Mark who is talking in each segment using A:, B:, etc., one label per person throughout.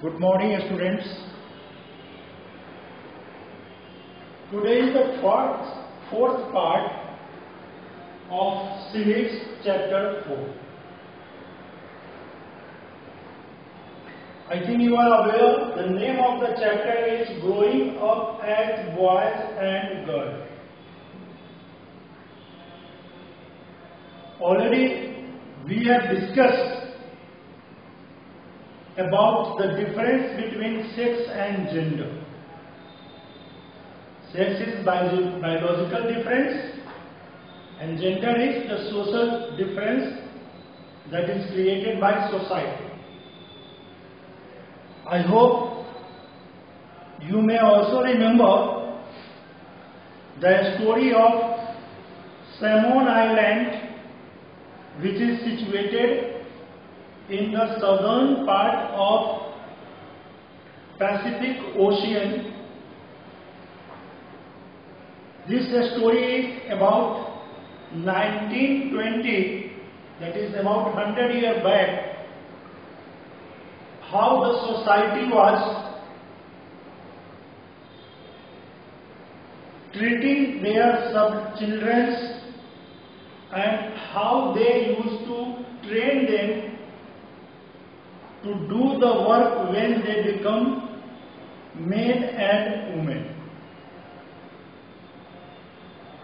A: Good morning, students. Today is the fourth part of Civics Chapter 4. I think you are aware the name of the chapter is Growing Up as Boys and Girls. Already we have discussed about the difference between sex and gender. Sex is biological difference and gender is the social difference that is created by society. I hope you may also remember the story of Salmon Island, which is situated in the southern part of Pacific Ocean. This story is about 1920, that is about 100 years back, how the society was treating their children and how they used to train them to do the work when they become men and women.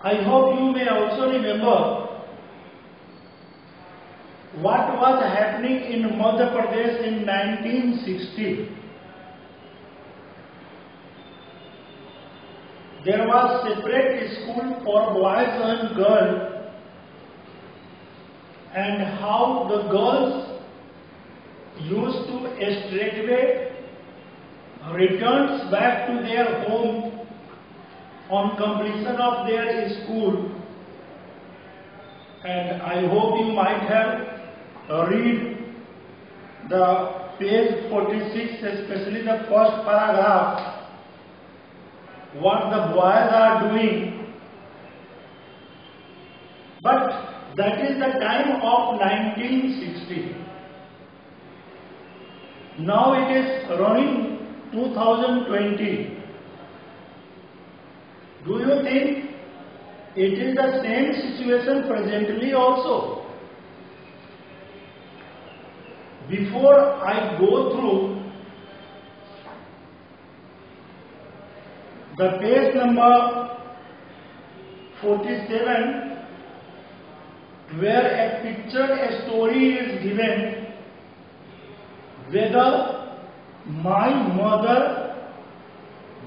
A: I hope you may also remember what was happening in Madhya Pradesh in 1960. There was separate school for boys and girls, and how the girls used to straightway returns back to their home on completion of their school. And I hope you might have read the page 46, especially the first paragraph, what the boys are doing. But that is the time of 1960. Now it is running 2020. Do you think it is the same situation presently also? Before I go through the page number 47, where a pictured story is given, whether my mother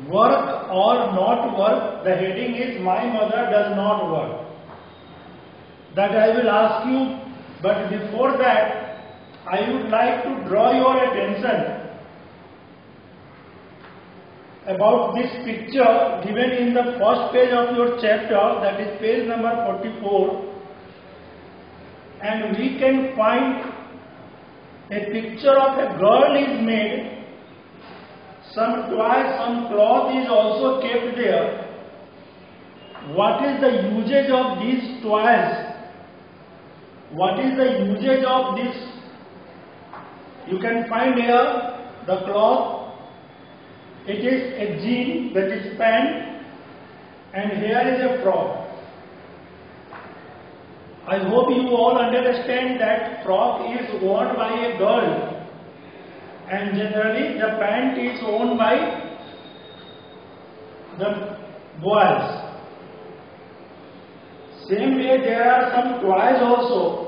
A: work or not work, the heading is my mother does not work. That I will ask you, but before that I would like to draw your attention about this picture given in the first page of your chapter, that is page number 44, and we can find a picture of a girl is made. Some toys, some cloth is also kept there. What is the usage of these toys? What is the usage of this? You can find here the cloth. It is a jean, that is pant, and here is a frock. I hope you all understand that frock is worn by a girl, and generally the pant is worn by the boys. Same way there are some toys also.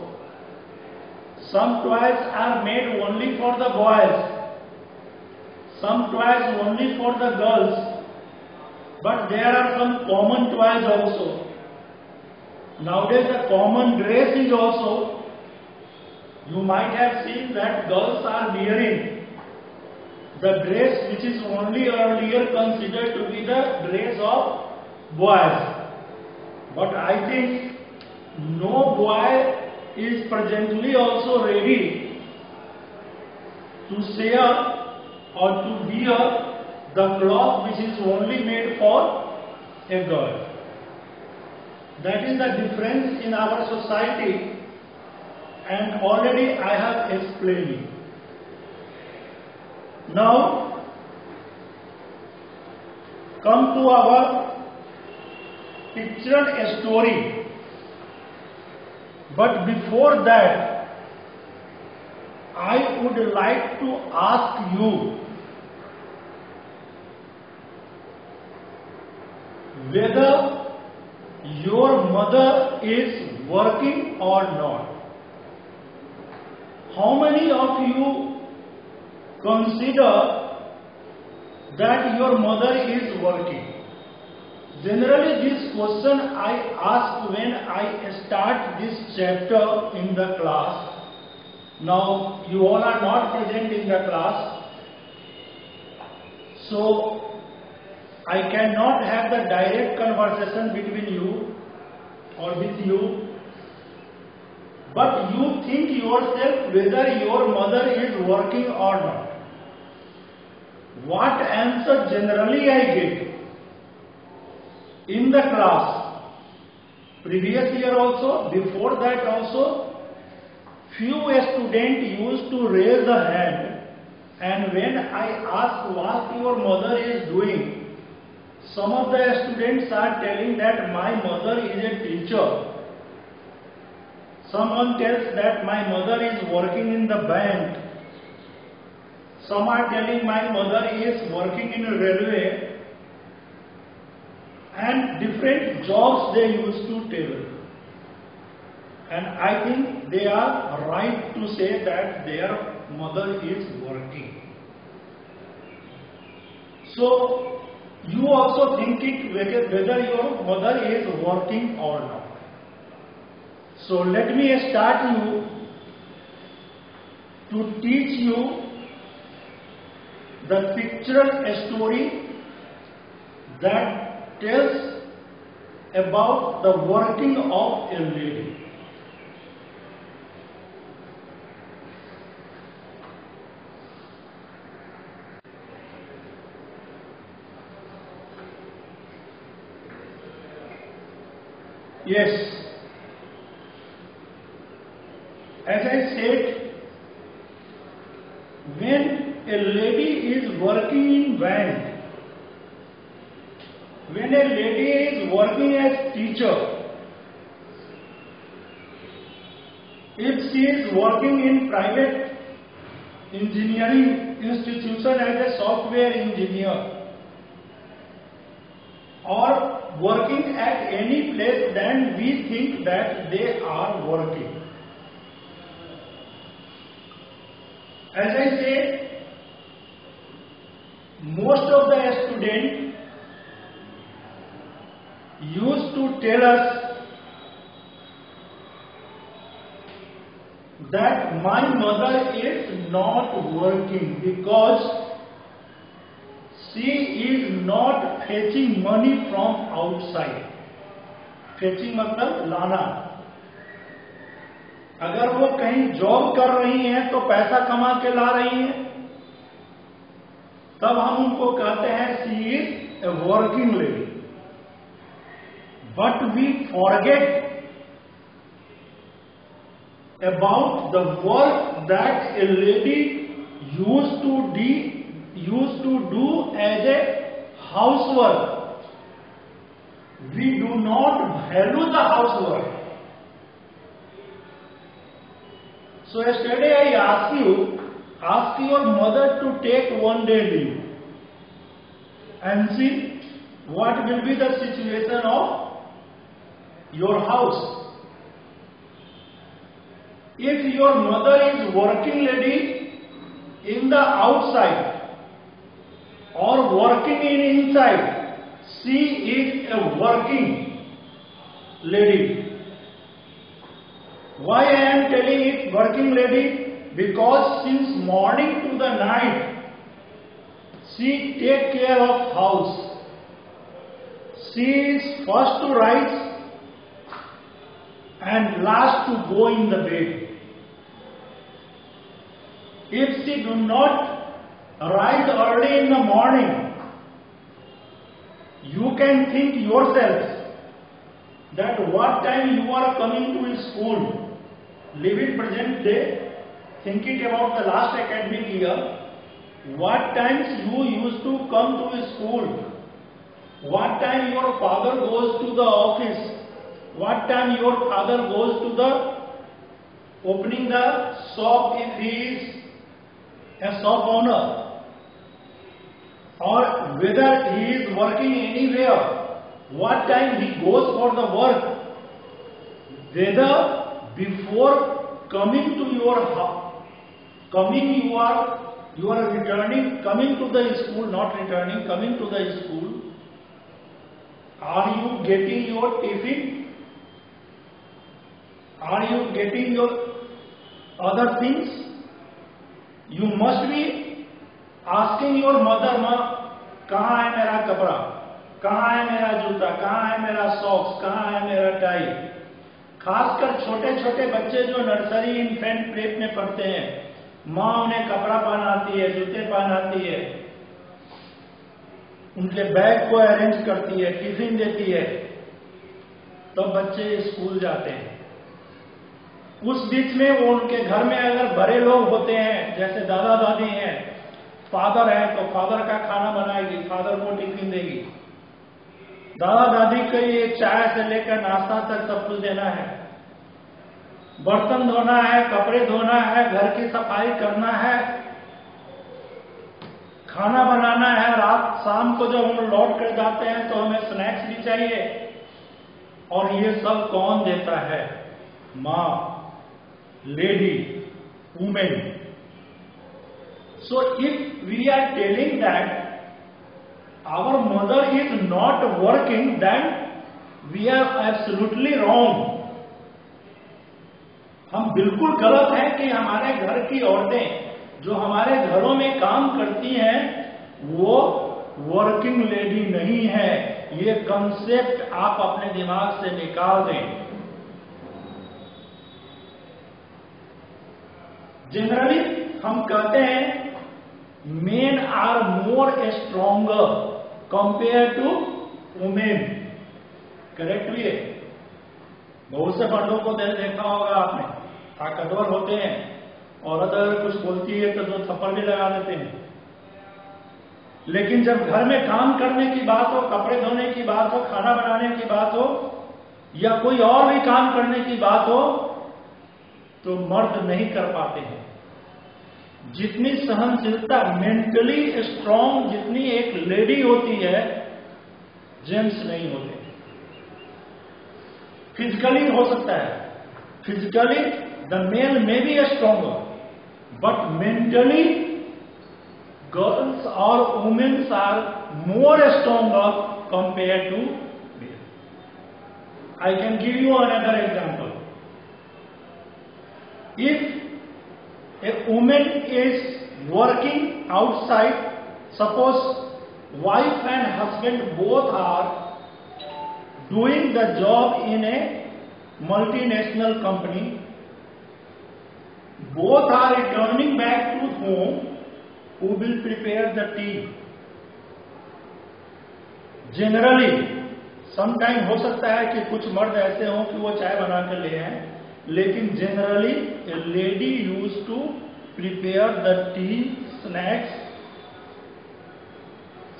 A: Some toys are made only for the boys, some toys only for the girls, but there are some common toys also. Nowadays the common dress is also, you might have seen that girls are wearing the dress which is only earlier considered to be the dress of boys. But I think no boy is presently also ready to share or to wear the cloth which is only made for a girl. That is the difference in our society, and already I have explained it. Now, come to our picture story. But before that, I would like to ask you whether your mother is working or not. How many of you consider that your mother is working? Generally, this question I ask when I start this chapter in the class. Now, you all are not present in the class, so I cannot have the direct conversation between you or with you. But you think yourself whether your mother is working or not. What answer generally I get in the class, previous year also, before that also, few students used to raise the hand, and when I ask what your mother is doing, some of the students are telling that my mother is a teacher. Someone tells that my mother is working in the bank. Some are telling my mother is working in a railway. And different jobs they used to tell. And I think they are right to say that their mother is working. So, you also think it whether your mother is working or not. So, let me start you to teach you the pictorial story that tells about the working of a lady. Yes, as I said, when a lady is working in bank, when a lady is working as teacher, if she is working in private engineering institution as a software engineer, or working at any place, then we think that they are working. As I said, most of the students used to tell us that my mother is not working because she is not fetching money from outside. Fetching मतलब लाना. अगर वो कहीं job कर रही हैं तो पैसा कमा के ला रही हैं, तब हम उनको कहते हैं she is a working lady. But we forget about the work that a lady used to do as a housework. We do not value the housework. So yesterday I ask your mother to take one day leave and see what will be the situation of your house. If your mother is working lady in the outside or working in inside, she is a working lady. Why I am telling it working lady? Because since morning to the night, she take care of house. She is first to rise and last to go in the bed. If she do not rise early in the morning, you can think yourself that what time you are coming to school. Live in present day, think it about the last academic year. what times you used to come to school, what time your father goes to the office, what time your father goes to the opening the shop if he is a shop owner, or whether he is working anywhere, what time he goes for the work, whether before coming to your house, you are returning, coming to the school, not returning, coming to the school, are you getting your tiffin, are you getting your other things? You must be asking your mother, माँ कहाँ है मेरा कपड़ा, कहाँ है मेरा जूता, कहाँ है मेरा सॉक्स, कहाँ है मेरा टाई। खासकर छोटे छोटे बच्चे जो नर्सरी इन्फेंट प्रेप में पढ़ते हैं, माँ उन्हें कपड़ा पहनाती है, जूते पहनाती है, उनके बैग को अरेंज करती है, टिफिन देती है, तब बच्चे स्कूल जाते हैं। उस बीच में वो उनके घर में अगर बड़े लोग होते हैं, जैसे दादा दादी हैं, फादर है, तो फादर का खाना बनाएगी, फादर को टिफिन देगी। दादा दादी के लिए चाय से लेकर नाश्ता तक सब कुछ देना है, बर्तन धोना है, कपड़े धोना है, घर की सफाई करना है, खाना बनाना है। रात शाम को जब हम लौट कर जाते हैं तो हमें स्नैक्स भी चाहिए, और ये सब कौन देता है? माँ, lady, women. So if we are telling that our mother is not working, then we are absolutely wrong. हम बिल्कुल गलत हैं कि हमारे घर की औरतें जो हमारे घरों में काम करती हैं वो वर्किंग लेडी नहीं है। ये कंसेप्ट आप अपने दिमाग से निकाल दें। जनरली हम कहते हैं men are more stronger compared to women, correctly है। बहुत से मर्दों को देखा होगा आपने, ताकतवर होते हैं, औरत अगर कुछ बोलती है तो दो थप्पड़ भी लगा देते हैं, लेकिन जब घर में काम करने की बात हो, कपड़े धोने की बात हो, खाना बनाने की बात हो, या कोई और भी काम करने की बात हो, तो मर्द नहीं कर पाते हैं। जितनी सहनशीलता, मेंटली स्ट्रांग जितनी एक लेडी होती है, जेंट्स नहीं होते। फिजिकली हो सकता है, physically the male may be stronger, but mentally girls और womens are more stronger compare to male. I can give you another example. If a woman is working outside, suppose wife and husband both are doing the job in a multinational company, both are returning back to home, who will prepare the tea? Generally, sometime हो सकता है कि कुछ मर्द ऐसे हों कि वो चाय बना कर ले आए, लेकिन generally a lady used to prepare the tea, snacks.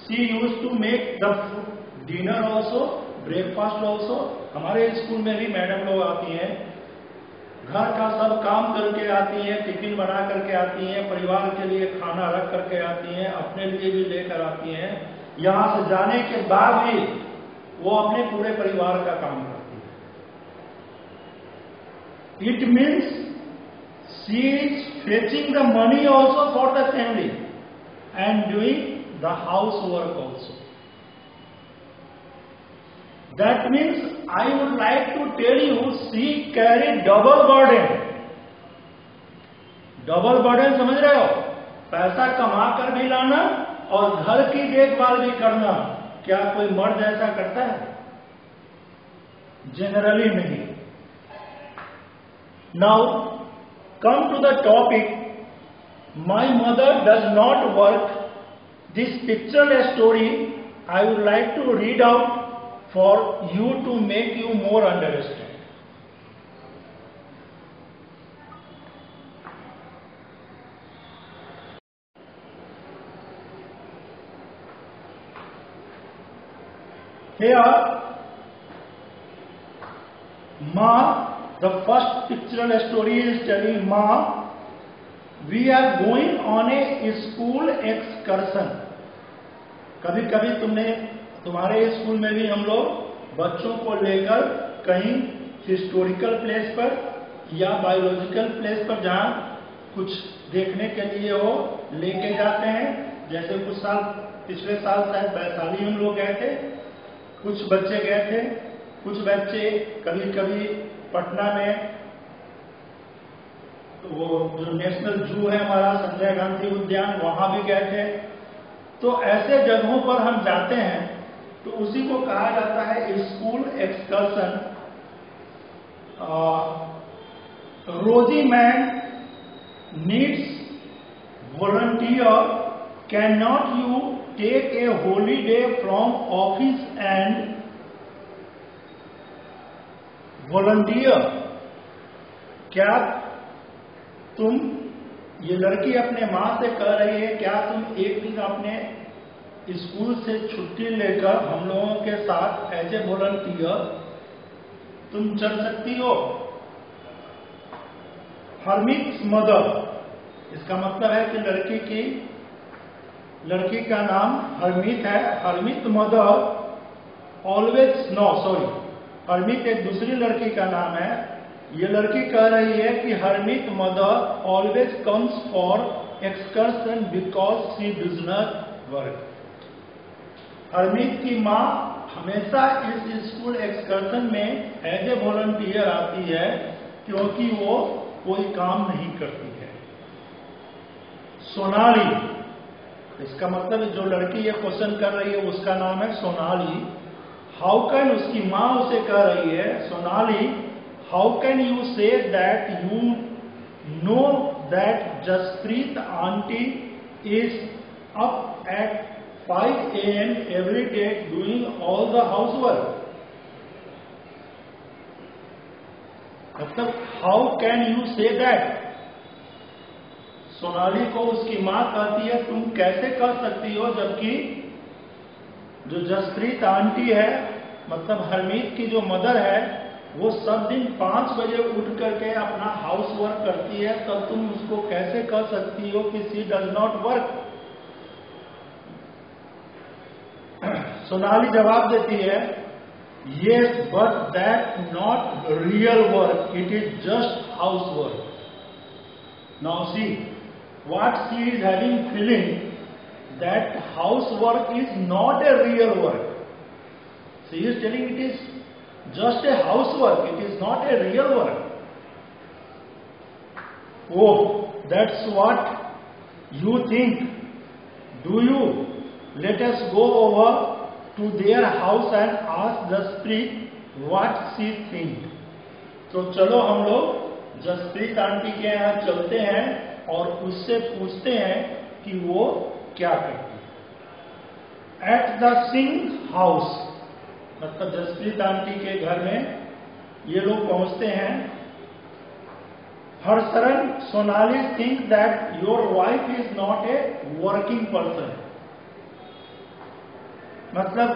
A: She used to make the food, dinner also, breakfast also. हमारे स्कूल में भी मैडम लोग आती हैं, घर का सब काम करके आती हैं, टिफिन बना करके आती हैं, परिवार के लिए खाना रख करके आती हैं, अपने लिए भी लेकर आती हैं। यहाँ से जाने के बाद भी वो अपने पूरे परिवार का काम करती हैं। It means she is fetching the money also for the family and doing the housework also. That means I would like to tell you, she carried double burden. Double burden समझ रहे हो? पैसा कमा कर भी लाना और घर की देखभाल भी करना। क्या कोई मर्द ऐसा करता है? जनरली नहीं। Now come to the topic. My mother does not work. This pictorial story I would like to read out for you to make you more understand. Here, Ma, the first pictorial story is telling Ma, we are going on a school excursion. कभी कभी तुम्हारे school में भी हम लोग बच्चों को लेकर कहीं हिस्टोरिकल प्लेस पर या बायोलॉजिकल प्लेस पर जहाँ कुछ देखने के लिए हो लेके जाते हैं। जैसे पिछले साल शायद वैशाली हम लोग गए थे, कुछ बच्चे गए थे, कुछ बच्चे कभी कभी पटना में वो जो नेशनल जू है हमारा संजय गांधी उद्यान, वहां भी गए थे। तो ऐसे जगहों पर हम जाते हैं तो उसी को कहा जाता है school excursion. Rosie man needs volunteer, can not you take a holiday from office and volunteer. क्या तुम, ये लड़की अपने माँ से कह रही है, क्या तुम एक दिन अपने स्कूल से छुट्टी लेकर हम लोगों के साथ एज ए वॉलंटियर तुम चल सकती हो। हर्मिट्स मदर, इसका मतलब है कि लड़की का नाम हर्मित है। Harmeet mother always, no sorry, Harmeet एक दूसरी लड़की का नाम है। ये लड़की कह रही है कि Harmit mother always comes for excursion because she does not work. Harmit की माँ हमेशा इस स्कूल एक्सकर्शन में एज ए वॉलंटियर आती है क्योंकि वो कोई काम नहीं करती है। सोनाली, इसका मतलब जो लड़की ये क्वेश्चन कर रही है उसका नाम है सोनाली। हाउ कैन, उसकी माँ उसे कह रही है, Sonali, how can you say that you know that Jaspreet aunty is up at 5 AM every day doing all the housework? मतलब how can you say that. Sonali को उसकी मां कहती है तुम कैसे कह सकती हो, जबकि जो जसप्रीत आंटी है, मतलब हरमीत की जो मदर है, वो सब दिन 5 बजे उठ करके अपना हाउस वर्क करती है, तब तुम उसको कैसे कह सकती हो कि she does not work. Sonali जवाब देती है, yes, but that not real work, it is just housework. Now see, what she is having feeling that housework is not a real work. She is telling it is just a housework, it is not a real work. Oh, that's what you think. Do you? Let us go over to their house and ask Jaspreet what she think. तो चलो हम लोग Jasprit aunty के यहाँ चलते हैं और उससे पूछते हैं कि वो क्या करती है। एट द सिंह हाउस, मतलब जसप्रीत आंटी के घर में ये लोग पहुंचते हैं। Harsharan, Sonali think that your wife is not a working person. मतलब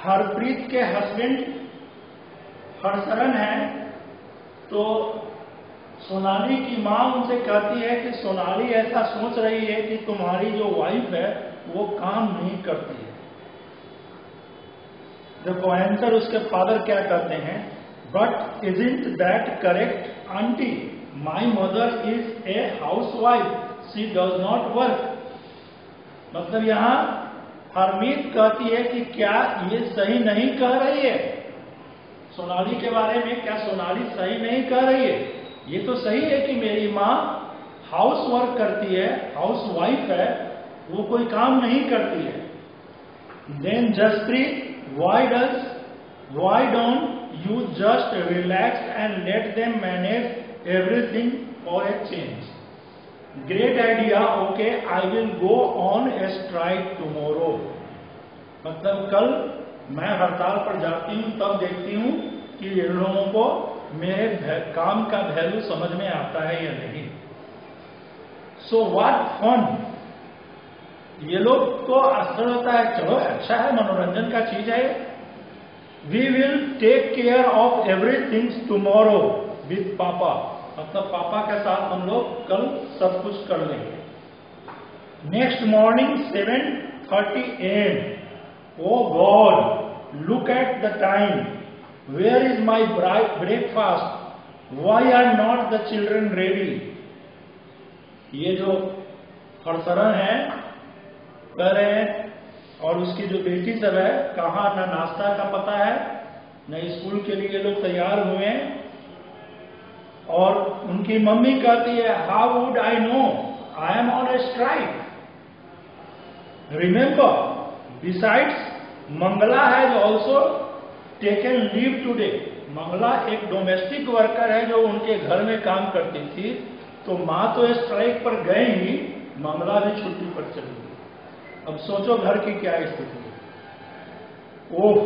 A: हरप्रीत के हस्बैंड हरशरण है, तो सोनाली की माँ उनसे कहती है कि सोनाली ऐसा सोच रही है कि तुम्हारी जो वाइफ है वो काम नहीं करती है। देखो आंसर उसके फादर क्या कहते हैं, but isn't that correct aunty, my mother is a house wife, she does not work. मतलब यहाँ हरमीत कहती है कि क्या ये सही नहीं कह रही है सोनाली के बारे में, क्या सोनाली सही नहीं कह रही है? ये तो सही है कि मेरी माँ हाउस वर्क करती है, हाउस वाइफ है, वो कोई काम नहीं करती है। Then Jaspreet, why don't you just relax and let them manage everything for a change? Great idea, okay, I will go on a strike tomorrow. मतलब कल मैं हड़ताल पर जाती हूँ, तब देखती हूँ कि इन लोगों को मेरे काम का वैल्यू समझ में आता है या नहीं। So what fun! ये लोग को आश्चर्य होता है, चलो अच्छा है, मनोरंजन का चीज है। We will take care of everything tomorrow with papa, मतलब पापा के साथ हम लोग कल सब कुछ कर लेंगे। Next morning 7:30 AM, oh god look at the time, where is my breakfast, why are not the children ready. ये जो हरसरण है कह रहे हैं, और उसकी जो बेटी सब है, कहाँ ना नाश्ता का पता है न स्कूल के लिए लोग तैयार हुए हैं। और उनकी मम्मी कहती है, how would I know, I am on a strike. Remember, besides Mangala has also taken leave today. Mangala एक डोमेस्टिक वर्कर है जो उनके घर में काम करती थी, तो माँ तो स्ट्राइक पर गए ही, मंगला भी छुट्टी पर चली गई। अब सोचो घर की क्या स्थिति है। ओह,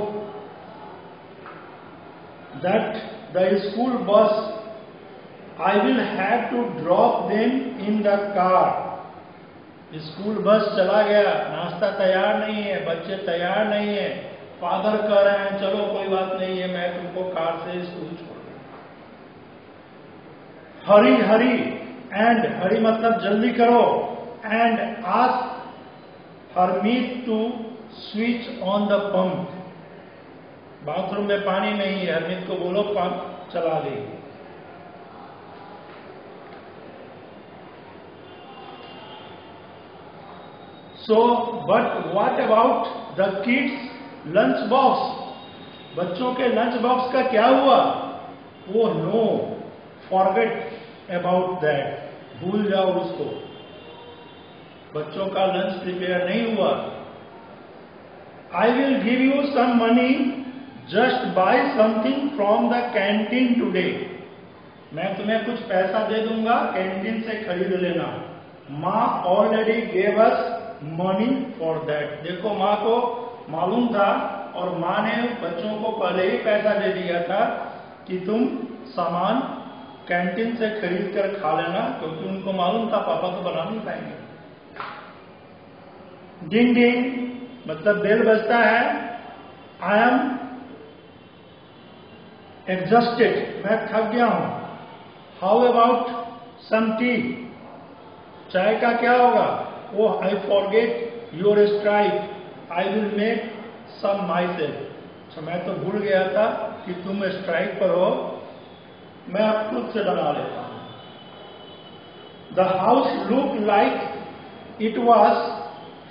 A: that the school bus, I will have to drop them in the car. School bus चला गया, नाश्ता तैयार नहीं है, बच्चे तैयार नहीं है, फादर कह रहे हैं चलो कोई बात नहीं है, मैं तुमको कार से स्कूल छोड़ दूंगा। हरी हरी, एंड हरी मतलब जल्दी करो, and ask Harmeet to switch on the pump. Bathroom में पानी नहीं है, हरमीत को बोलो पंप चला ले। So but what about the kids lunch box, बच्चों के लंच बॉक्स का क्या हुआ? वो नो, फॉरगेट अबाउट दैट, भूल जाओ उसको, बच्चों का लंच प्रिपेयर नहीं हुआ। I will give you some money, just buy something from the canteen today. मैं तुम्हें कुछ पैसा दे दूंगा, कैंटीन से खरीद लेना। माँ already gave us money for that. देखो माँ को मालूम था, और माँ ने बच्चों को पहले ही पैसा दे दिया था कि तुम सामान कैंटीन से खरीद कर खा लेना, क्योंकि उनको मालूम था पापा तो बना नहीं पाएंगे। डिंग डिंग मतलब बेल बजता है। आई एम एग्जॉस्टेड, मैं थक गया हूं। हाउ अबाउट सम टी, चाय का क्या होगा? Oh I forget your strike, I will make some myself. अच्छा मैं तो भूल गया था कि तुम स्ट्राइक पर हो, मैं अब खुद से बना लेता हूं। The house look like it was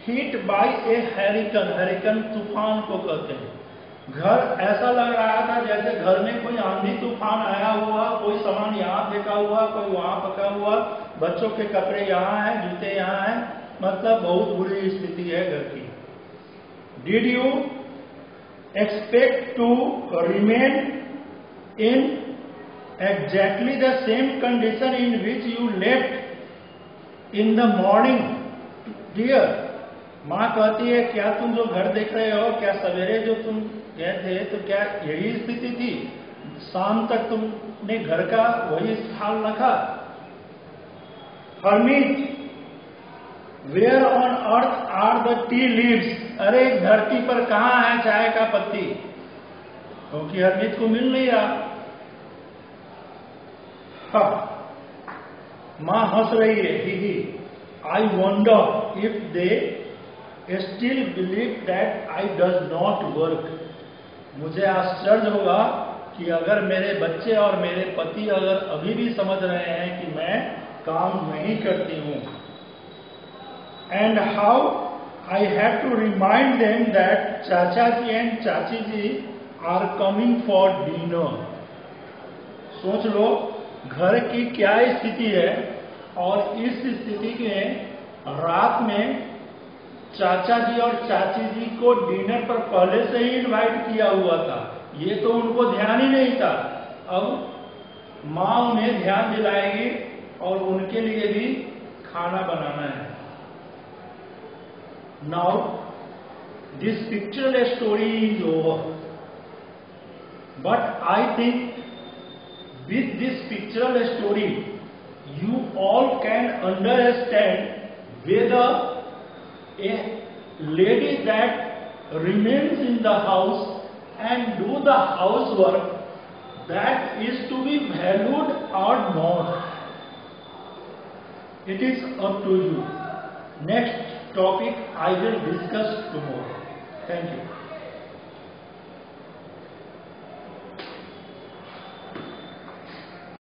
A: hit by a hurricane, hurricane तूफान को कहते हैं। घर ऐसा लग रहा था जैसे घर में कोई आंधी तूफान आया हुआ, कोई सामान यहाँ फेंका हुआ, कोई वहां पका हुआ, बच्चों के कपड़े यहाँ हैं, जूते यहाँ हैं, मतलब बहुत बुरी स्थिति है घर की। Did you expect to remain in exactly the same condition in which you left in the morning dear? माँ कहती है क्या तुम जो घर देख रहे हो, क्या सवेरे जो तुम गए थे तो क्या यही स्थिति थी? शाम तक तुमने घर का वही हाल रखा? Harmeet, where on earth are the tea leaves? अरे धरती पर कहाँ है चाय का पत्ती? क्योंकि हरमीत को मिल नहीं रहा। हाँ, माँ हंस रही है, ही I wonder if they still believe that I does not work. मुझे आश्चर्य होगा कि अगर मेरे बच्चे और मेरे पति अगर अभी भी समझ रहे हैं कि मैं काम नहीं करती हूं। And how I have to remind them that chacha ji and chachi ji are coming for dinner. सोच लो घर की क्या स्थिति है, और इस स्थिति में रात में चाचा जी और चाची जी को डिनर पर पहले से ही इनवाइट किया हुआ था, ये तो उनको ध्यान ही नहीं था। अब माँ उन्हें ध्यान दिलाएगी और उनके लिए भी खाना बनाना है। Now this pictorial story is over, but I think with this pictorial story you all can understand whether a lady that remains in the house and do the housework, that is to be valued or not. It is up to you. Next topic I will discuss tomorrow. Thank you.